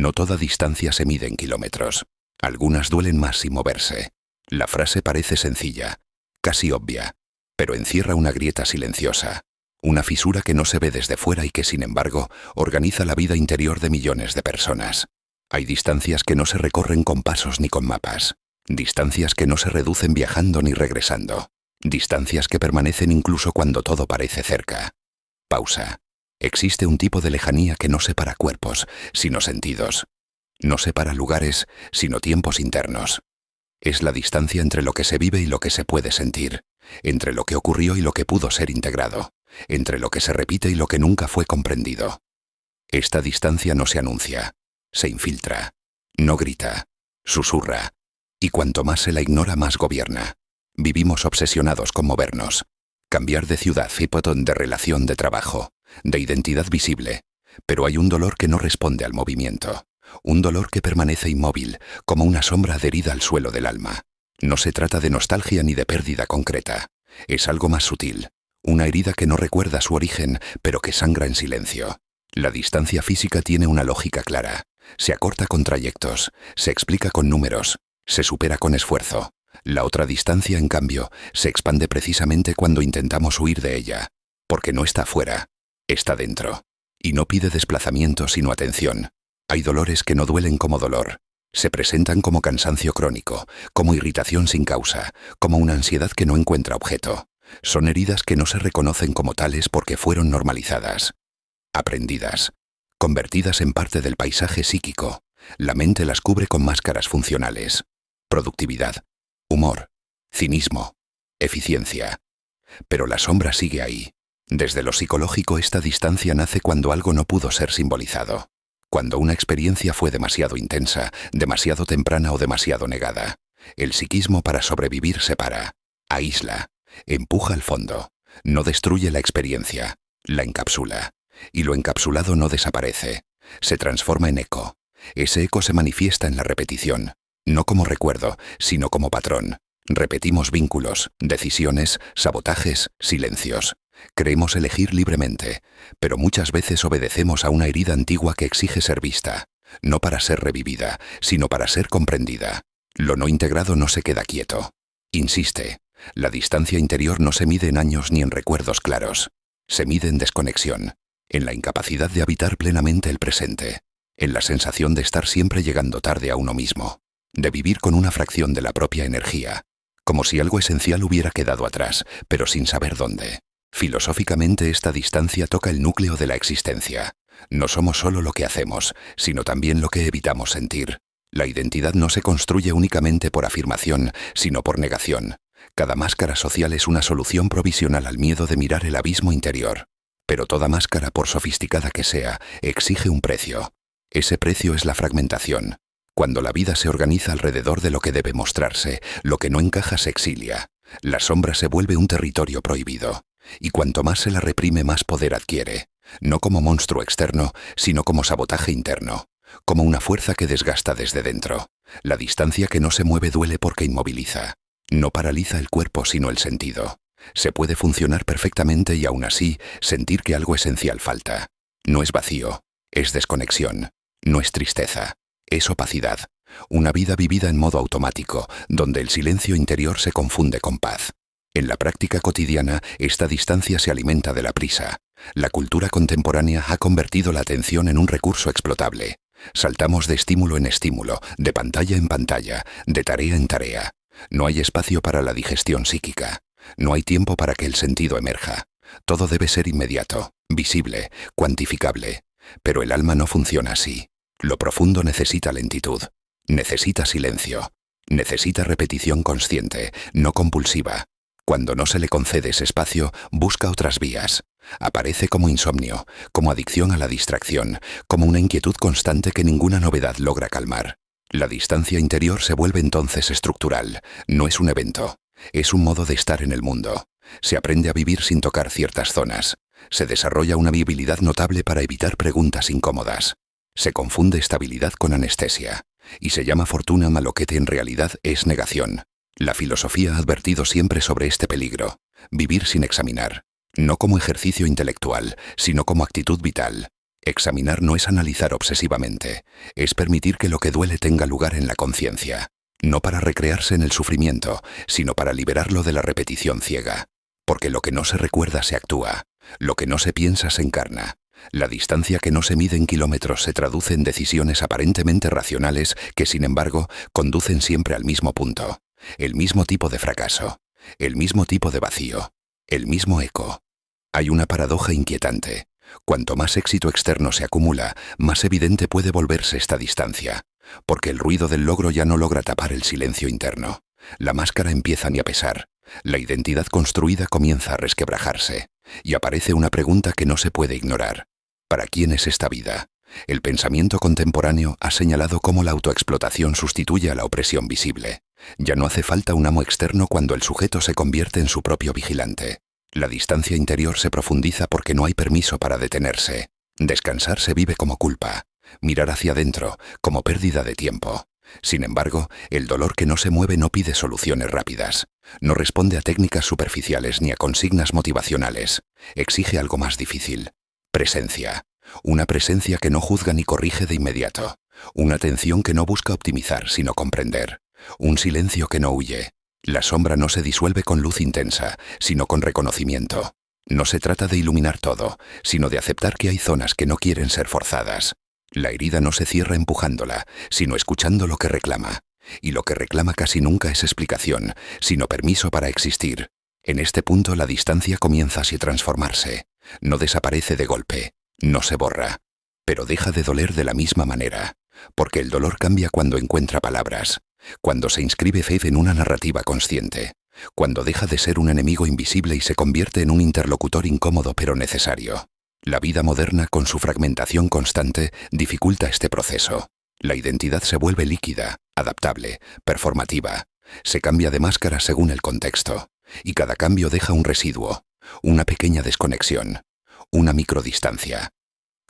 No toda distancia se mide en kilómetros. Algunas duelen más sin moverse. La frase parece sencilla, casi obvia, pero encierra una grieta silenciosa, una fisura que no se ve desde fuera y que, sin embargo, organiza la vida interior de millones de personas. Hay distancias que no se recorren con pasos ni con mapas. Distancias que no se reducen viajando ni regresando. Distancias que permanecen incluso cuando todo parece cerca. Pausa. Existe un tipo de lejanía que no separa cuerpos, sino sentidos. No separa lugares, sino tiempos internos. Es la distancia entre lo que se vive y lo que se puede sentir, entre lo que ocurrió y lo que pudo ser integrado, entre lo que se repite y lo que nunca fue comprendido. Esta distancia no se anuncia, se infiltra, no grita, susurra, y cuanto más se la ignora, más gobierna. Vivimos obsesionados con movernos, cambiar de ciudad y de relación de trabajo, de identidad visible, pero hay un dolor que no responde al movimiento, un dolor que permanece inmóvil, como una sombra adherida al suelo del alma. No se trata de nostalgia ni de pérdida concreta, es algo más sutil, una herida que no recuerda su origen, pero que sangra en silencio. La distancia física tiene una lógica clara, se acorta con trayectos, se explica con números, se supera con esfuerzo. La otra distancia, en cambio, se expande precisamente cuando intentamos huir de ella, porque no está fuera, está dentro, y no pide desplazamiento sino atención. Hay dolores que no duelen como dolor, se presentan como cansancio crónico, como irritación sin causa, como una ansiedad que no encuentra objeto. Son heridas que no se reconocen como tales porque fueron normalizadas, aprendidas, convertidas en parte del paisaje psíquico. La mente las cubre con máscaras funcionales. Productividad, humor, cinismo, eficiencia. Pero la sombra sigue ahí. Desde lo psicológico, esta distancia nace cuando algo no pudo ser simbolizado. Cuando una experiencia fue demasiado intensa, demasiado temprana o demasiado negada. El psiquismo, para sobrevivir, separa, aísla, empuja al fondo. No destruye la experiencia, la encapsula. Y lo encapsulado no desaparece, se transforma en eco. Ese eco se manifiesta en la repetición, no como recuerdo, sino como patrón. Repetimos vínculos, decisiones, sabotajes, silencios. Creemos elegir libremente, pero muchas veces obedecemos a una herida antigua que exige ser vista, no para ser revivida, sino para ser comprendida. Lo no integrado no se queda quieto. Insiste, la distancia interior no se mide en años ni en recuerdos claros. Se mide en desconexión, en la incapacidad de habitar plenamente el presente, en la sensación de estar siempre llegando tarde a uno mismo, de vivir con una fracción de la propia energía, como si algo esencial hubiera quedado atrás, pero sin saber dónde. Filosóficamente, esta distancia toca el núcleo de la existencia. No somos solo lo que hacemos, sino también lo que evitamos sentir. La identidad no se construye únicamente por afirmación, sino por negación. Cada máscara social es una solución provisional al miedo de mirar el abismo interior. Pero toda máscara, por sofisticada que sea, exige un precio. Ese precio es la fragmentación. Cuando la vida se organiza alrededor de lo que debe mostrarse, lo que no encaja se exilia. La sombra se vuelve un territorio prohibido. Y cuanto más se la reprime, más poder adquiere. No como monstruo externo, sino como sabotaje interno. Como una fuerza que desgasta desde dentro. La distancia que no se mueve duele porque inmoviliza. No paraliza el cuerpo, sino el sentido. Se puede funcionar perfectamente y aún así sentir que algo esencial falta. No es vacío, es desconexión. No es tristeza, es opacidad. Una vida vivida en modo automático, donde el silencio interior se confunde con paz. En la práctica cotidiana, esta distancia se alimenta de la prisa. La cultura contemporánea ha convertido la atención en un recurso explotable. Saltamos de estímulo en estímulo, de pantalla en pantalla, de tarea en tarea. No hay espacio para la digestión psíquica. No hay tiempo para que el sentido emerja. Todo debe ser inmediato, visible, cuantificable. Pero el alma no funciona así. Lo profundo necesita lentitud, necesita silencio, necesita repetición consciente, no compulsiva. Cuando no se le concede ese espacio, busca otras vías. Aparece como insomnio, como adicción a la distracción, como una inquietud constante que ninguna novedad logra calmar. La distancia interior se vuelve entonces estructural, no es un evento, es un modo de estar en el mundo. Se aprende a vivir sin tocar ciertas zonas. Se desarrolla una viabilidad notable para evitar preguntas incómodas. Se confunde estabilidad con anestesia. Y se llama fortuna a lo que en realidad es negación. La filosofía ha advertido siempre sobre este peligro. Vivir sin examinar. No como ejercicio intelectual, sino como actitud vital. Examinar no es analizar obsesivamente, es permitir que lo que duele tenga lugar en la conciencia, no para recrearse en el sufrimiento, sino para liberarlo de la repetición ciega. Porque lo que no se recuerda se actúa, lo que no se piensa se encarna. La distancia que no se mide en kilómetros se traduce en decisiones aparentemente racionales que, sin embargo, conducen siempre al mismo punto, el mismo tipo de fracaso, el mismo tipo de vacío, el mismo eco. Hay una paradoja inquietante. Cuanto más éxito externo se acumula, más evidente puede volverse esta distancia, porque el ruido del logro ya no logra tapar el silencio interno. La máscara empieza ni a pesar, la identidad construida comienza a resquebrajarse, y aparece una pregunta que no se puede ignorar. ¿Para quién es esta vida? El pensamiento contemporáneo ha señalado cómo la autoexplotación sustituye a la opresión visible. Ya no hace falta un amo externo cuando el sujeto se convierte en su propio vigilante. La distancia interior se profundiza porque no hay permiso para detenerse. Descansar se vive como culpa, mirar hacia adentro como pérdida de tiempo. Sin embargo, el dolor que no se mueve no pide soluciones rápidas, no responde a técnicas superficiales ni a consignas motivacionales. Exige algo más difícil: presencia. Una presencia que no juzga ni corrige de inmediato. Una atención que no busca optimizar, sino comprender. Un silencio que no huye. La sombra no se disuelve con luz intensa, sino con reconocimiento. No se trata de iluminar todo, sino de aceptar que hay zonas que no quieren ser forzadas. La herida no se cierra empujándola, sino escuchando lo que reclama. Y lo que reclama casi nunca es explicación, sino permiso para existir. En este punto la distancia comienza así a transformarse. No desaparece de golpe, no se borra, pero deja de doler de la misma manera, porque el dolor cambia cuando encuentra palabras, cuando se inscribe fe en una narrativa consciente, cuando deja de ser un enemigo invisible y se convierte en un interlocutor incómodo pero necesario. La vida moderna, con su fragmentación constante, dificulta este proceso. La identidad se vuelve líquida, adaptable, performativa. Se cambia de máscara según el contexto, y cada cambio deja un residuo, una pequeña desconexión, una microdistancia.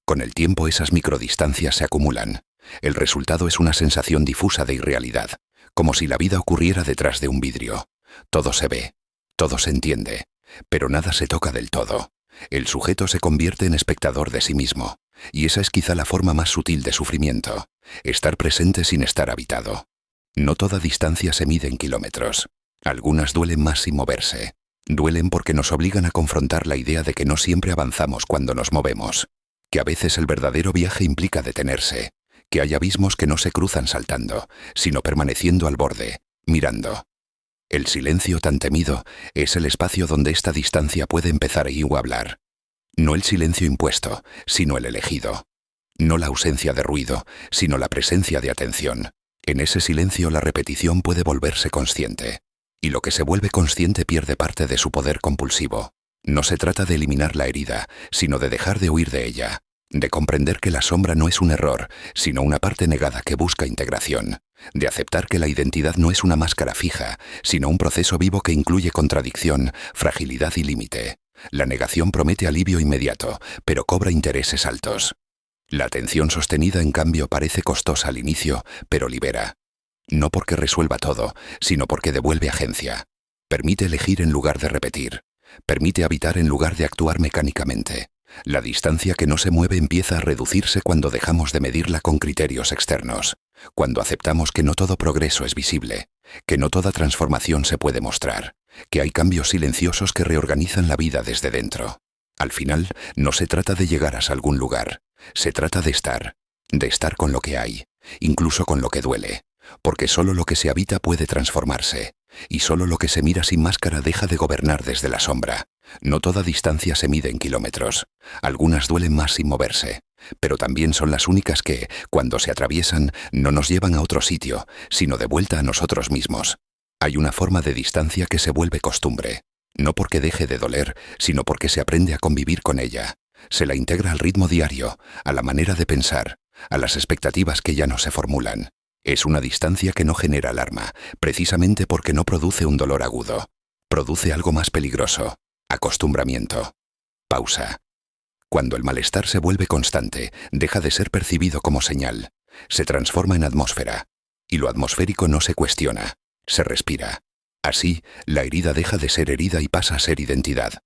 Con el tiempo esas microdistancias se acumulan. El resultado es una sensación difusa de irrealidad, como si la vida ocurriera detrás de un vidrio. Todo se ve, todo se entiende, pero nada se toca del todo. El sujeto se convierte en espectador de sí mismo, y esa es quizá la forma más sutil de sufrimiento, estar presente sin estar habitado. No toda distancia se mide en kilómetros. Algunas duelen más sin moverse. Duelen porque nos obligan a confrontar la idea de que no siempre avanzamos cuando nos movemos, que a veces el verdadero viaje implica detenerse, que hay abismos que no se cruzan saltando, sino permaneciendo al borde, mirando. El silencio tan temido es el espacio donde esta distancia puede empezar a hablar. No el silencio impuesto, sino el elegido. No la ausencia de ruido, sino la presencia de atención. En ese silencio la repetición puede volverse consciente. Y lo que se vuelve consciente pierde parte de su poder compulsivo. No se trata de eliminar la herida, sino de dejar de huir de ella, de comprender que la sombra no es un error, sino una parte negada que busca integración, de aceptar que la identidad no es una máscara fija, sino un proceso vivo que incluye contradicción, fragilidad y límite. La negación promete alivio inmediato, pero cobra intereses altos. La atención sostenida, en cambio, parece costosa al inicio, pero libera. No porque resuelva todo, sino porque devuelve agencia. Permite elegir en lugar de repetir. Permite habitar en lugar de actuar mecánicamente. La distancia que no se mueve empieza a reducirse cuando dejamos de medirla con criterios externos, cuando aceptamos que no todo progreso es visible, que no toda transformación se puede mostrar, que hay cambios silenciosos que reorganizan la vida desde dentro. Al final, no se trata de llegar a algún lugar, se trata de estar con lo que hay, incluso con lo que duele, porque solo lo que se habita puede transformarse, y solo lo que se mira sin máscara deja de gobernar desde la sombra. No toda distancia se mide en kilómetros. Algunas duelen más sin moverse, pero también son las únicas que, cuando se atraviesan, no nos llevan a otro sitio, sino de vuelta a nosotros mismos. Hay una forma de distancia que se vuelve costumbre, no porque deje de doler, sino porque se aprende a convivir con ella. Se la integra al ritmo diario, a la manera de pensar, a las expectativas que ya no se formulan. Es una distancia que no genera alarma, precisamente porque no produce un dolor agudo. Produce algo más peligroso: acostumbramiento. Pausa. Cuando el malestar se vuelve constante, deja de ser percibido como señal. Se transforma en atmósfera. Y lo atmosférico no se cuestiona, se respira. Así, la herida deja de ser herida y pasa a ser identidad.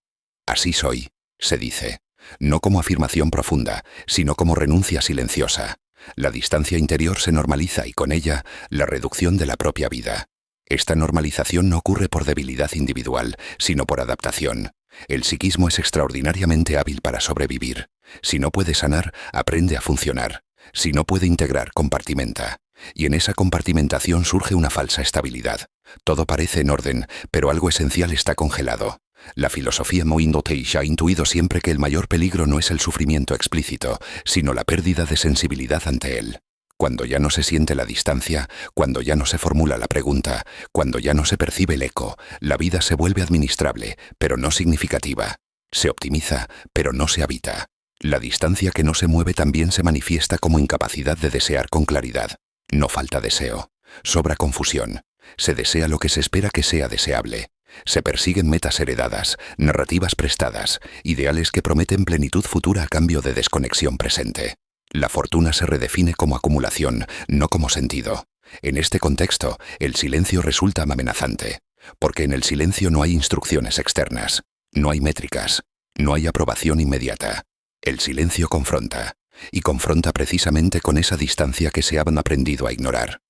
Así soy, se dice. no como afirmación profunda, sino como renuncia silenciosa. La distancia interior se normaliza y con ella, la reducción de la propia vida. Esta normalización no ocurre por debilidad individual, sino por adaptación. El psiquismo es extraordinariamente hábil para sobrevivir. Si no puede sanar, aprende a funcionar. Si no puede integrar, compartimenta. Y en esa compartimentación surge una falsa estabilidad. Todo parece en orden, pero algo esencial está congelado. La filosofía Moindo Teish ha intuido siempre que el mayor peligro no es el sufrimiento explícito, sino la pérdida de sensibilidad ante él. Cuando ya no se siente la distancia, cuando ya no se formula la pregunta, cuando ya no se percibe el eco, la vida se vuelve administrable, pero no significativa. Se optimiza, pero no se habita. La distancia que no se mueve también se manifiesta como incapacidad de desear con claridad. No falta deseo, sobra confusión. Se desea lo que se espera que sea deseable. Se persiguen metas heredadas, narrativas prestadas, ideales que prometen plenitud futura a cambio de desconexión presente. La fortuna se redefine como acumulación, no como sentido. En este contexto, el silencio resulta amenazante, porque en el silencio no hay instrucciones externas, no hay métricas, no hay aprobación inmediata. El silencio confronta, y confronta precisamente con esa distancia que se han aprendido a ignorar.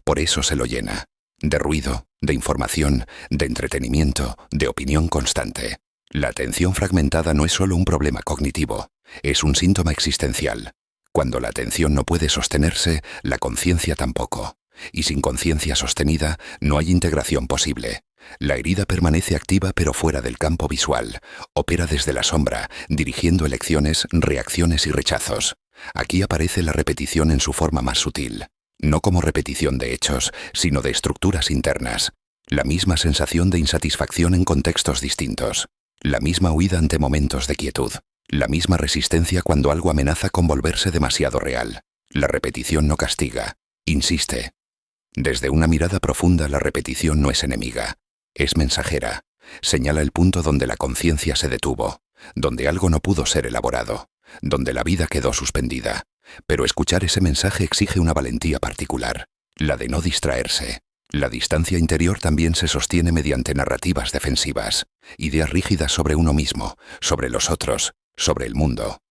Por eso se lo llena, de ruido, de información, de entretenimiento, de opinión constante. La atención fragmentada no es solo un problema cognitivo, es un síntoma existencial. Cuando la atención no puede sostenerse, la conciencia tampoco. Y sin conciencia sostenida, no hay integración posible. La herida permanece activa pero fuera del campo visual. Opera desde la sombra, dirigiendo elecciones, reacciones y rechazos. Aquí aparece la repetición en su forma más sutil. No como repetición de hechos, sino de estructuras internas. La misma sensación de insatisfacción en contextos distintos. La misma huida ante momentos de quietud. La misma resistencia cuando algo amenaza con volverse demasiado real. La repetición no castiga, insiste. Desde una mirada profunda la repetición no es enemiga, es mensajera. Señala el punto donde la conciencia se detuvo, donde algo no pudo ser elaborado, donde la vida quedó suspendida. Pero escuchar ese mensaje exige una valentía particular, la de no distraerse. La distancia interior también se sostiene mediante narrativas defensivas, ideas rígidas sobre uno mismo, sobre los otros, sobre el mundo.